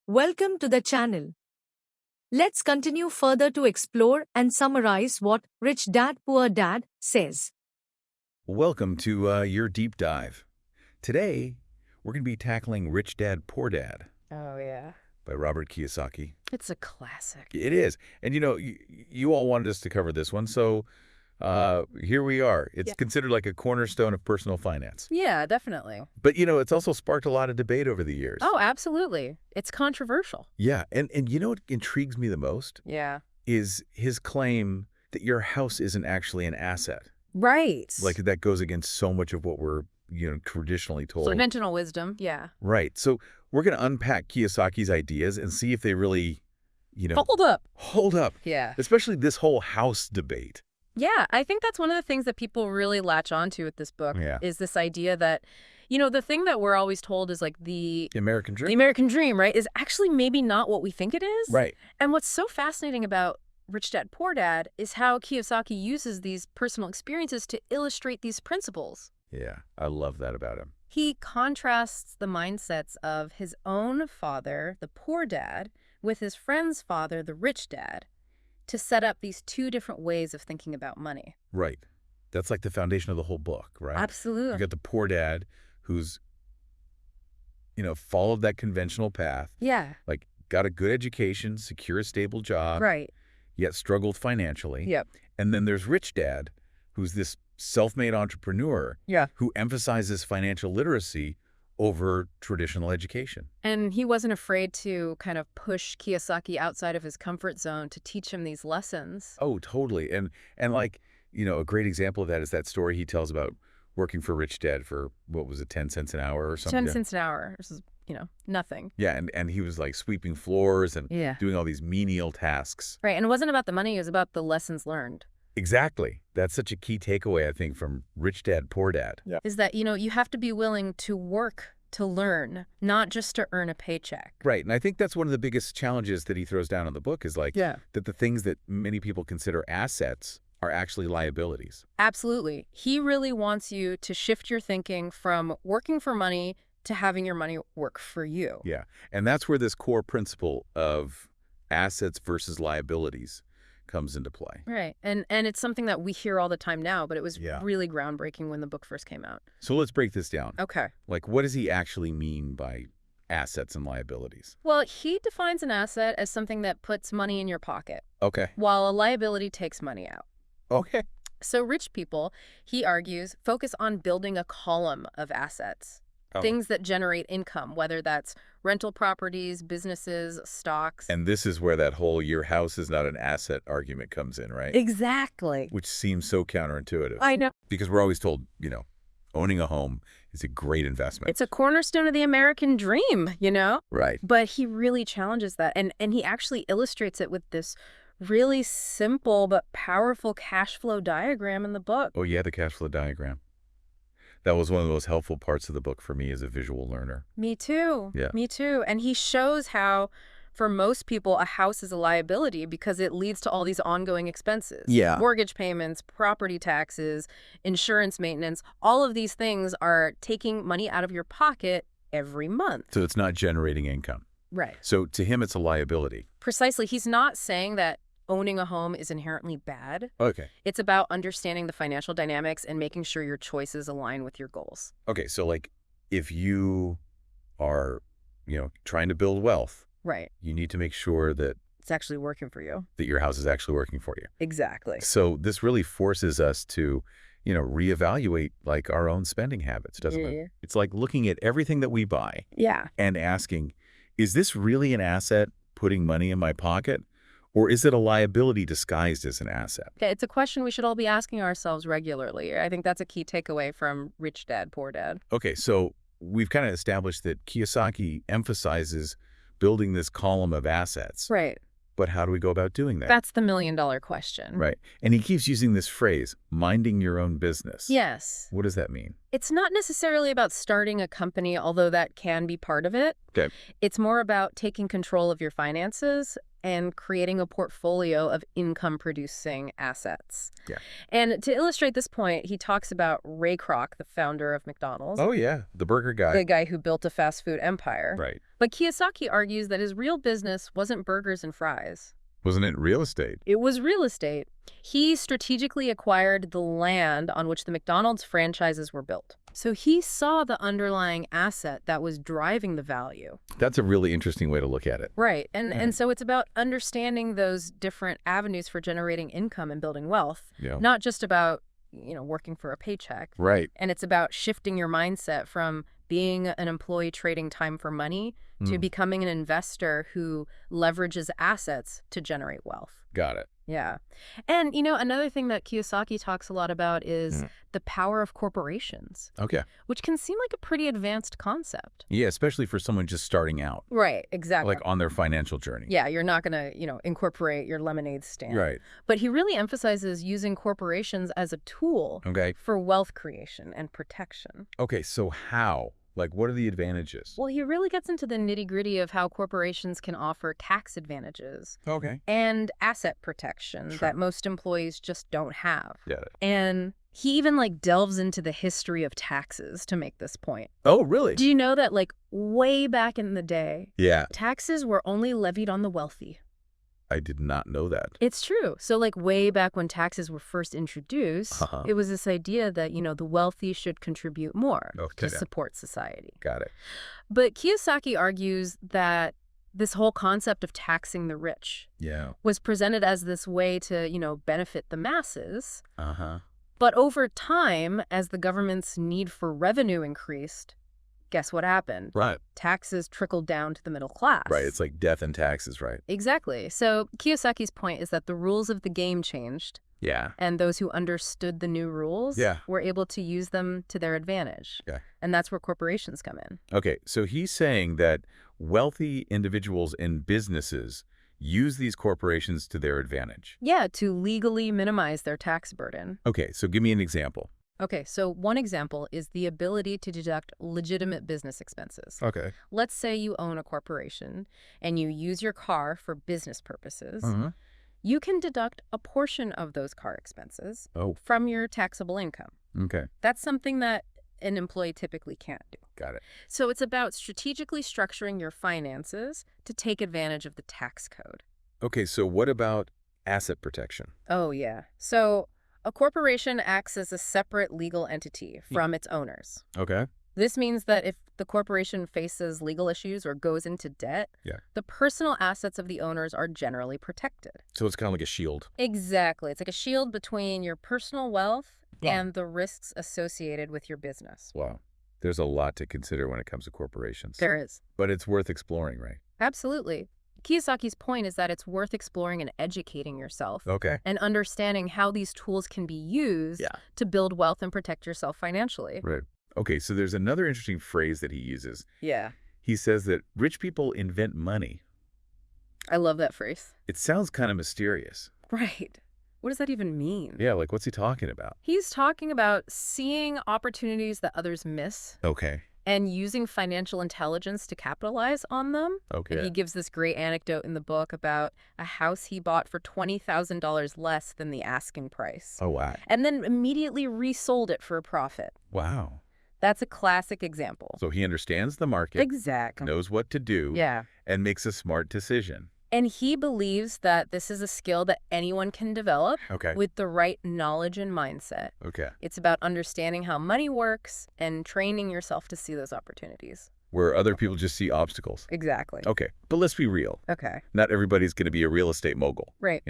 Welcome to the channel. Let's continue further to explore and summarize what Rich Dad Poor Dad says. Welcome to your deep dive. Today, we're going to be tackling Rich Dad, Poor Dad Oh, yeah. by Robert Kiyosaki. It's a classic. It is. And you all wanted us to cover this one, so here we are. It's Yeah. considered like a cornerstone of personal finance. Yeah, definitely. But, it's also sparked a lot of debate over the years. Oh, absolutely. It's controversial. Yeah, and you know what intrigues me the most Yeah. is his claim that your house isn't actually an asset. Right. Like that goes against so much of what we're, traditionally told. Conventional wisdom. Yeah. Right. So we're going to unpack Kiyosaki's ideas and see if they really, Hold up. hold up. Yeah. Especially this whole house debate. Yeah, I think that's one of the things that people really latch onto with this book is this idea that, the thing that we're always told is like the American dream. American dream, right, is actually maybe not what we think it is. Right. And what's so fascinating about Rich Dad, Poor Dad is how Kiyosaki uses these personal experiences to illustrate these principles. Yeah, I love that about him. He contrasts the mindsets of his own father, the poor dad, with his friend's father, the rich dad, to set up these two different ways of thinking about money. Right. That's like the foundation of the whole book, right? Absolutely. You got the poor dad who's, followed that conventional path. Yeah. Like got a good education, secure a stable job. Right. Yet struggled financially. Yep. And then there's rich dad, who's this self-made entrepreneur Yeah. who emphasizes financial literacy over traditional education. And he wasn't afraid to kind of push Kiyosaki outside of his comfort zone to teach him these lessons. Oh, totally. And like, a great example of that is that story he tells about working for Rich Dad for, what was it, 10 cents an hour or something? 10 cents an hour. This is, nothing. Yeah, and he was like sweeping floors and Yeah. doing all these menial tasks. Right. And it wasn't about the money. It was about the lessons learned. Exactly. That's such a key takeaway, I think, from Rich Dad, Poor Dad. Yeah. Is that, you have to be willing to work to learn, not just to earn a paycheck. Right. And I think that's one of the biggest challenges that he throws down in the book is like that the things that many people consider assets are actually liabilities. Absolutely. He really wants you to shift your thinking from working for money to having your money work for you. Yeah. And that's where this core principle of assets versus liabilities comes into play. Right. And it's something that we hear all the time now, but it was Yeah. really groundbreaking when the book first came out. So let's break this down. Okay. Like, what does he actually mean by assets and liabilities? Well, he defines an asset as something that puts money in your pocket, Okay. while a liability takes money out. Okay. So rich people, he argues, focus on building a column of assets. Oh. Things that generate income, whether that's rental properties, businesses, stocks. And this is where that whole your house is not an asset argument comes in, right? Exactly. Which seems so counterintuitive. I know. Because we're always told, owning a home is a great investment. It's a cornerstone of the American dream, Right. But he really challenges that. And he actually illustrates it with this really simple but powerful cash flow diagram in the book. Oh, yeah, the cash flow diagram. That was one of the most helpful parts of the book for me as a visual learner. Me too. Yeah. Me too. And he shows how, for most people, a house is a liability because it leads to all these ongoing expenses. Yeah. Mortgage payments, property taxes, insurance maintenance. All of these things are taking money out of your pocket every month. So it's not generating income. Right. So to him, it's a liability. Precisely. He's not saying that owning a home is inherently bad. Okay. It's about understanding the financial dynamics and making sure your choices align with your goals. Okay, so like if you are, trying to build wealth, Right. you need to make sure that It's actually working for you. your house is actually working for you. Exactly. So this really forces us to, reevaluate like our own spending habits, doesn't it? It's like looking at everything that we buy Yeah. and asking, is this really an asset putting money in my pocket? Or is it a liability disguised as an asset? Okay, it's a question we should all be asking ourselves regularly. I think that's a key takeaway from Rich Dad, Poor Dad. Okay, so we've kind of established that Kiyosaki emphasizes building this column of assets. Right. But how do we go about doing that? That's the million-dollar question. Right. And he keeps using this phrase, minding your own business. Yes. What does that mean? It's not necessarily about starting a company, although that can be part of it. Okay. It's more about taking control of your finances and creating a portfolio of income-producing assets. Yeah. And to illustrate this point, he talks about Ray Kroc, the founder of McDonald's. Oh, yeah. The burger guy. The guy who built a fast food empire. Right. But Kiyosaki argues that his real business wasn't burgers and fries. Wasn't it real estate? It was real estate. He strategically acquired the land on which the McDonald's franchises were built. So he saw the underlying asset that was driving the value. That's a really interesting way to look at it. Right. And so it's about understanding those different avenues for generating income and building wealth, not just about, working for a paycheck. Right. And it's about shifting your mindset from being an employee trading time for money to becoming an investor who leverages assets to generate wealth. Got it. Yeah. And, another thing that Kiyosaki talks a lot about is the power of corporations. Okay. Which can seem like a pretty advanced concept. Yeah, especially for someone just starting out. Right, exactly. Like on their financial journey. Yeah, you're not going to, incorporate your lemonade stand. Right. But he really emphasizes using corporations as a tool for wealth creation and protection. Okay, so how? Like, what are the advantages? Well, he really gets into the nitty-gritty of how corporations can offer tax advantages and asset protections that most employees just don't have. Got it. And he even delves into the history of taxes to make this point. Oh, really? Do you know that way back in the day, taxes were only levied on the wealthy? I did not know that. It's true. So way back when taxes were first introduced, it was this idea that, the wealthy should contribute more to support society. Got it. But Kiyosaki argues that this whole concept of taxing the rich was presented as this way to, benefit the masses. But over time, as the government's need for revenue increased, guess what happened? Right. Taxes trickled down to the middle class. Right. It's like death and taxes, right? Exactly. So Kiyosaki's point is that the rules of the game changed. Yeah. And those who understood the new rules were able to use them to their advantage. Yeah. And that's where corporations come in. Okay. So he's saying that wealthy individuals and businesses use these corporations to their advantage. Yeah, to legally minimize their tax burden. Okay. So give me an example. Okay, so one example is the ability to deduct legitimate business expenses. Okay. Let's say you own a corporation and you use your car for business purposes. You can deduct a portion of those car expenses from your taxable income. Okay. That's something that an employee typically can't do. Got it. So it's about strategically structuring your finances to take advantage of the tax code. Okay, so what about asset protection? Oh, yeah. So a corporation acts as a separate legal entity from its owners. Okay. This means that if the corporation faces legal issues or goes into debt, the personal assets of the owners are generally protected. So it's kind of like a shield. Exactly. It's like a shield between your personal wealth and the risks associated with your business. Wow. There's a lot to consider when it comes to corporations. There is. But it's worth exploring, right? Absolutely. Kiyosaki's point is that it's worth exploring and educating yourself. Okay. And understanding how these tools can be used to build wealth and protect yourself financially. Right. Okay, so there's another interesting phrase that he uses. Yeah. He says that rich people invent money. I love that phrase. It sounds kind of mysterious. Right. What does that even mean? Yeah, like what's he talking about? He's talking about seeing opportunities that others miss. Okay. And using financial intelligence to capitalize on them. Okay. And he gives this great anecdote in the book about a house he bought for $20,000 less than the asking price. Oh, wow. And then immediately resold it for a profit. Wow. That's a classic example. So he understands the market. Exactly. Knows what to do. Yeah. And makes a smart decision. And he believes that this is a skill that anyone can develop with the right knowledge and mindset. Okay. It's about understanding how money works and training yourself to see those opportunities. Where other people just see obstacles. Exactly. Okay. But let's be real. Okay. Not everybody's going to be a real estate mogul. Right.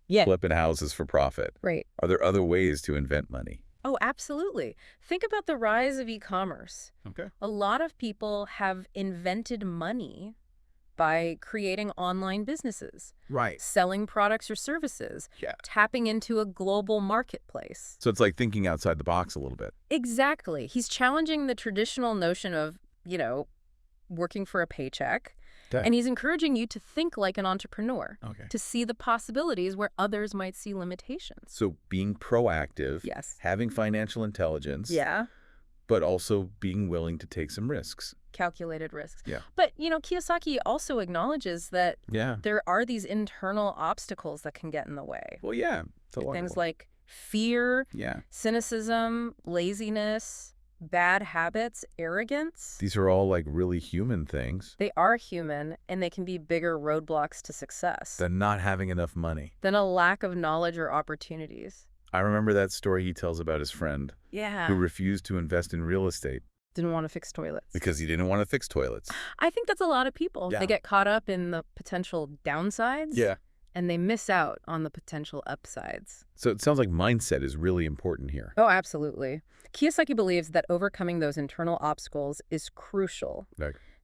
Yeah. Flipping houses for profit. Right. Are there other ways to invent money? Oh, absolutely. Think about the rise of e-commerce. Okay. A lot of people have invented money by creating online businesses. Right. Selling products or services. Yeah. Tapping into a global marketplace. So it's like thinking outside the box a little bit. Exactly. He's challenging the traditional notion of, working for a paycheck. Okay. And he's encouraging you to think like an entrepreneur. Okay. To see the possibilities where others might see limitations. So being proactive. Yes. Having financial intelligence. Yeah. But also being willing to take some risks. calculated risks. Yeah. But, Kiyosaki also acknowledges that there are these internal obstacles that can get in the way. Well, yeah. Things like fear, cynicism, laziness, bad habits, arrogance. These are all like really human things. They are human, and they can be bigger roadblocks to success than not having enough money. Than a lack of knowledge or opportunities. I remember that story he tells about his friend who refused to invest in real estate. Didn't want to fix toilets. Because he didn't want to fix toilets. I think that's a lot of people. Yeah. They get caught up in the potential downsides. Yeah. And they miss out on the potential upsides. So it sounds like mindset is really important here. Oh, absolutely. Kiyosaki believes that overcoming those internal obstacles is crucial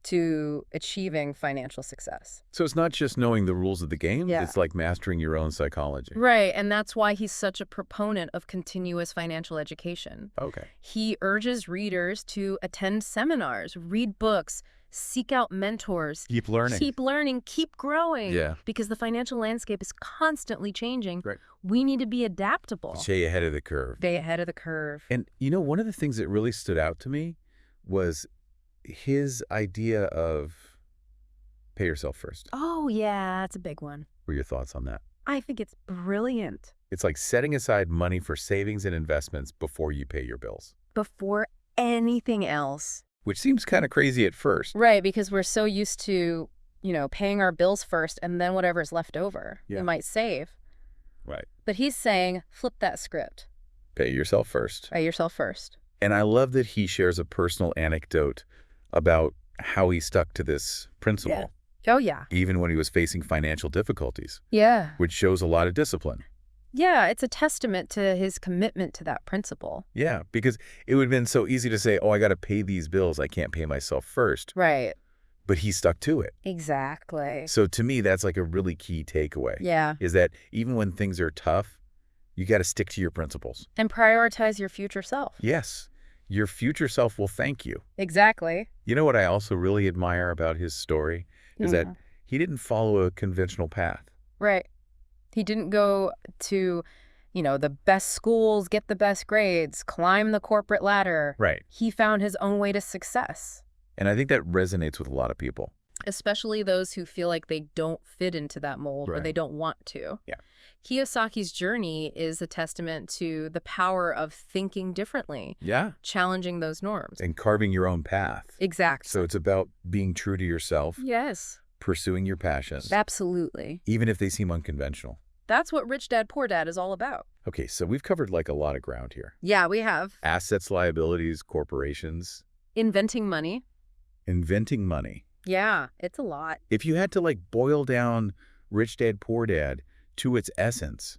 to achieving financial success. So it's not just knowing the rules of the game. It's like mastering your own psychology. Right. And that's why he's such a proponent of continuous financial education. Okay. He urges readers to attend seminars, read books, seek out mentors. Keep learning. Keep growing. Yeah. Because the financial landscape is constantly changing. Right. We need to be adaptable. Stay ahead of the curve. Stay ahead of the curve. And, one of the things that really stood out to me was his idea of pay yourself first. Oh, yeah, that's a big one. What are your thoughts on that? I think it's brilliant. It's like setting aside money for savings and investments before you pay your bills. Before anything else. Which seems kind of crazy at first. Right, because we're so used to, paying our bills first and then whatever's left over, we might save. Right. But he's saying, flip that script. Pay yourself first. Pay yourself first. And I love that he shares a personal anecdote about how he stuck to this principle. Yeah. Oh, yeah. Even when he was facing financial difficulties. Yeah. Which shows a lot of discipline. Yeah, it's a testament to his commitment to that principle. Yeah, because it would have been so easy to say, oh, I got to pay these bills. I can't pay myself first. Right. But he stuck to it. Exactly. So to me, that's like a really key takeaway. Yeah. Is that even when things are tough, you got to stick to your principles. And prioritize your future self. Yes. Your future self will thank you. Exactly. You know what I also really admire about his story is that he didn't follow a conventional path. Right. He didn't go to, the best schools, get the best grades, climb the corporate ladder. Right. He found his own way to success. And I think that resonates with a lot of people. Especially those who feel like they don't fit into that mold or they don't want to. Yeah. Kiyosaki's journey is a testament to the power of thinking differently. Yeah. Challenging those norms. And carving your own path. Exactly. So it's about being true to yourself. Yes. Pursuing your passions. Absolutely. Even if they seem unconventional. That's what Rich Dad, Poor Dad is all about. Okay, so we've covered like a lot of ground here. Yeah, we have. Assets, liabilities, corporations. Inventing money. Inventing money. Yeah, it's a lot. If you had to like boil down Rich Dad, Poor Dad to its essence,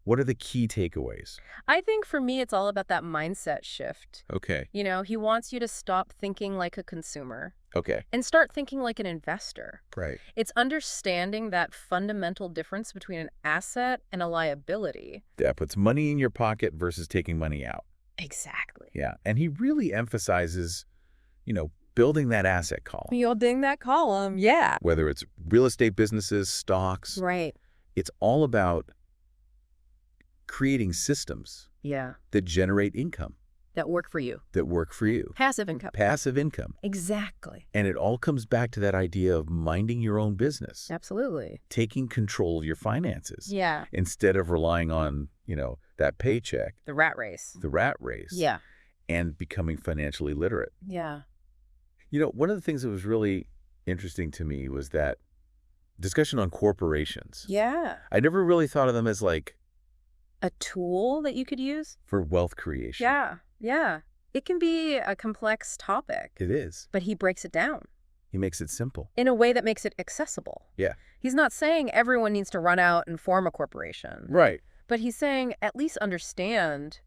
what are the key takeaways? I think for me, it's all about that mindset shift. Okay. He wants you to stop thinking like a consumer. Okay. And start thinking like an investor. Right. It's understanding that fundamental difference between an asset and a liability. That puts money in your pocket versus taking money out. Exactly. Yeah. And he really emphasizes, building that asset column. Building that column, yeah. Whether it's real estate businesses, stocks. Right. It's all about creating systems that generate income. That work for you. Passive income. Passive income. Exactly. And it all comes back to that idea of minding your own business. Absolutely. Taking control of your finances. Yeah. Instead of relying on, that paycheck. The rat race. Yeah. And becoming financially literate. Yeah. One of the things that was really interesting to me was that discussion on corporations. Yeah. I never really thought of them as like a tool that you could use for wealth creation. Yeah. It can be a complex topic. It is. But he breaks it down. He makes it simple. In a way that makes it accessible. Yeah. He's not saying everyone needs to run out and form a corporation. Right. But he's saying at least understand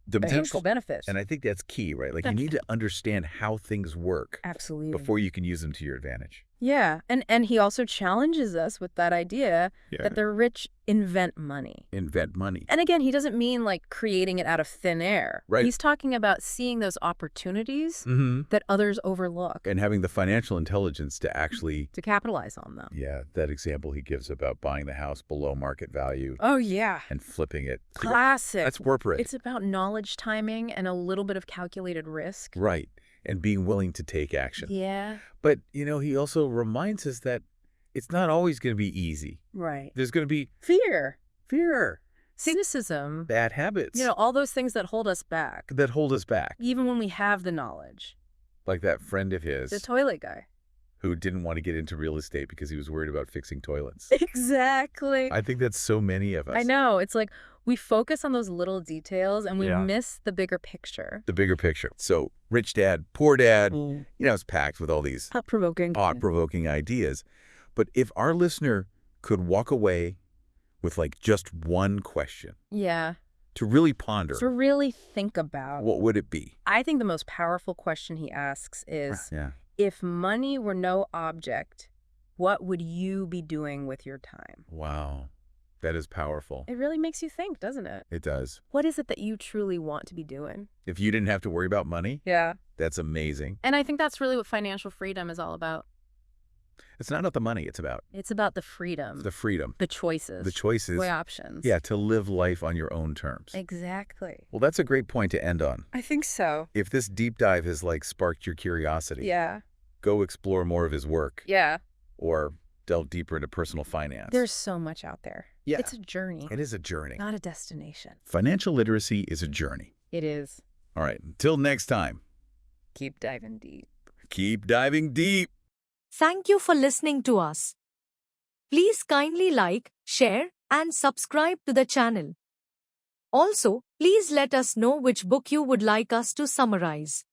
the potential benefits. And I think that's key, right? Like you need to understand how things work. Absolutely. Before you can use them to your advantage. Yeah. And he also challenges us with that idea that the rich invent money. Invent money. And again, he doesn't mean like creating it out of thin air. Right. He's talking about seeing those opportunities that others overlook. And having the financial intelligence to actually... to capitalize on them. Yeah. That example he gives about buying the house below market value. Oh, yeah. And flipping it. Classic. That's corporate. It's about knowledge timing and a little bit of calculated risk. Right. and being willing to take action. Yeah. But, he also reminds us that it's not always going to be easy. Right. There's going to be fear, cynicism, bad habits. All those things that hold us back. Even when we have the knowledge. Like that friend of his. The toilet guy. Who didn't want to get into real estate because he was worried about fixing toilets. Exactly. I think that's so many of us. I know. It's like we focus on those little details and we miss the bigger picture. The bigger picture. So Rich Dad, Poor Dad, it's packed with all these thought-provoking ideas. But if our listener could walk away with just one question. Yeah. To really ponder. To really think about. What would it be? I think the most powerful question he asks is, if money were no object, what would you be doing with your time? Wow. That is powerful. It really makes you think, doesn't it? It does. What is it that you truly want to be doing? If you didn't have to worry about money? Yeah. That's amazing. And I think that's really what financial freedom is all about. It's not about the money. It's about the freedom. The freedom. The choices. The options. Yeah, to live life on your own terms. Exactly. Well, that's a great point to end on. I think so. If this deep dive has sparked your curiosity. Yeah. Go explore more of his work. Yeah. Or delve deeper into personal finance. There's so much out there. Yeah. It's a journey. It is a journey. Not a destination. Financial literacy is a journey. It is. All right. Until next time. Keep diving deep. Keep diving deep. Thank you for listening to us. Please kindly like, share, and subscribe to the channel. Also, please let us know which book you would like us to summarize.